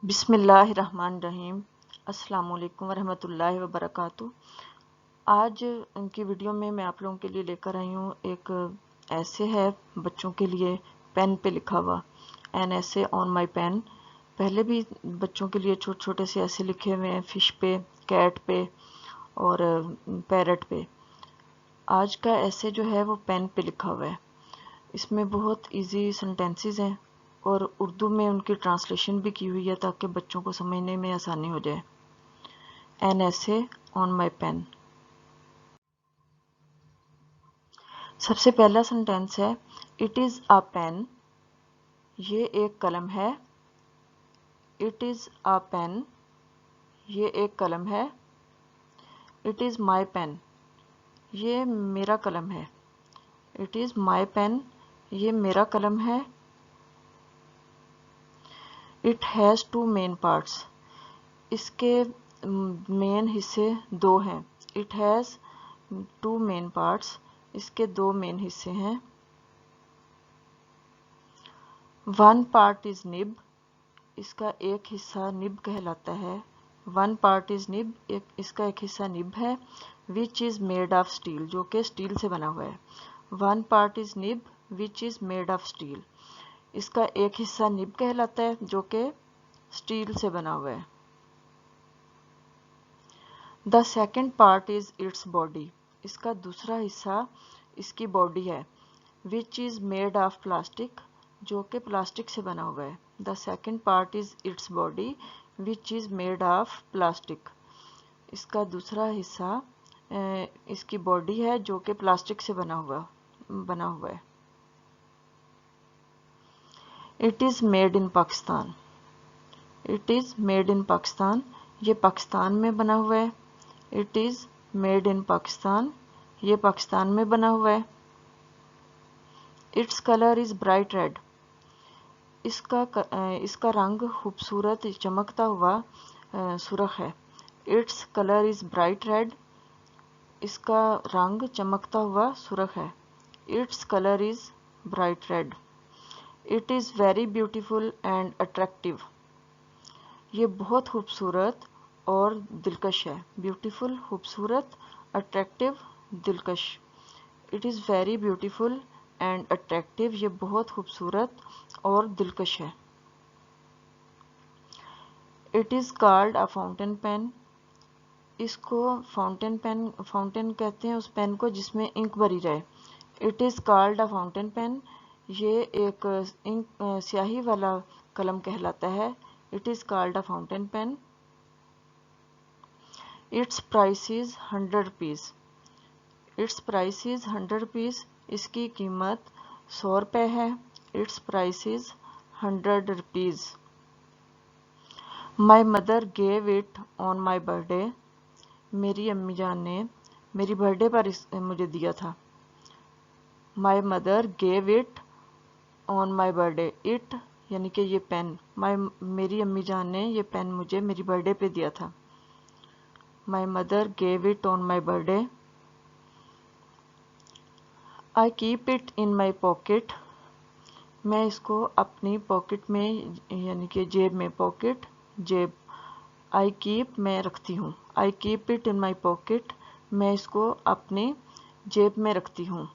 بسم اللہ الرحمن الرحیم۔ السلام علیکم ورحمۃ اللہ وبرکاتہ۔ آج ان کی ویڈیو میں آپ لوگوں کے لیے لے کر آئی ہوں ایک ایسے ہے بچوں کے لیے پین پہ لکھا ہوا، این ایسے آن مائی پین۔ پہلے بھی بچوں کے لیے چھوٹے چھوٹے سے ایسے لکھے ہوئے ہیں، فش پہ، کیٹ پہ اور پیرٹ پہ۔ آج کا ایسے جو ہے وہ پین پہ لکھا ہوا ہے۔ اس میں بہت ایزی سینٹینسز ہیں اور اردو میں ان کی ٹرانسلیشن بھی کی ہوئی ہے تاکہ بچوں کو سمجھنے میں آسانی ہو جائے۔ این ایسے آن مائی پین۔ سب سے پہلا سینٹینس ہے اٹ از اے پین، یہ ایک قلم ہے۔ اٹ از اے پین، یہ ایک قلم ہے۔ اٹ از مائی پین، یہ میرا قلم ہے۔ اٹ از مائی پین، یہ میرا قلم ہے۔ It has two main parts, اس کے مین حصے دو ہیں۔ It has two main parts, اس کے دو مین حصے ہیں۔ ون پارٹ از نب، اس کا ایک حصہ نب کہلاتا ہے۔ ون پارٹ از نب، اس کا ایک حصہ نب ہے۔ Which is made of steel, جو کہ اسٹیل سے بنا ہوا ہے۔ One part is nib which is made of steel, اس کا ایک حصہ نب کہلاتا ہے جو کہ اسٹیل سے بنا ہوا ہے۔ The second part is its body, اس کا دوسرا حصہ اس کی باڈی ہے۔ Which is made of plastic, جو کہ پلاسٹک سے بنا ہوا ہے۔ The second part is its body which is made of plastic, اس کا دوسرا حصہ اس کی باڈی ہے جو کہ پلاسٹک سے بنا ہوا ہے۔ It is made in Pakistan, it is made in Pakistan, یہ پاکستان میں بنا ہوا ہے۔ It is made in Pakistan, یہ پاکستان میں بنا ہوا ہے۔ Its colour is bright red, اس کا رنگ خوبصورت چمکتا ہوا سرخ ہے۔ Its colour is bright red, اس کا رنگ چمکتا ہوا سرخ ہے۔ Its colour is bright red. It is very beautiful and attractive, یہ بہت خوبصورت اور دلکش ہے۔ بیوٹیفل خوبصورت، اٹریکٹیو دلکش۔ It is very beautiful and attractive, یہ بہت خوبصورت اور دلکش ہے۔ It is called a fountain pen, اس کو فاؤنٹین کہتے ہیں اس پین کو جس میں انک بھری رہے۔ It is called a fountain pen, یہ ایک سیاہی والا قلم کہلاتا ہے۔ It is called a fountain pen. Its price is 100 rupees, its price is 100 rupees, اس کی قیمت 100 روپے ہے۔ Its price is 100 rupees. My mother gave it on my birthday, میری امی جان نے میری برتھ ڈے پر مجھے دیا تھا۔ مائی mother gave it on my birth day, it یعنی کہ یہ پین، میری امی جان نے یہ پین مجھے میری برتھ ڈے پہ دیا تھا۔ مائی mother gave it on my birth day. I keep it in my pocket, میں اس کو اپنی پاکٹ میں یعنی کہ جیب میں، پاکٹ جیب۔ آئی کیپ میں رکھتی ہوں، I keep it in my pocket, میں اس کو اپنی جیب میں رکھتی ہوں۔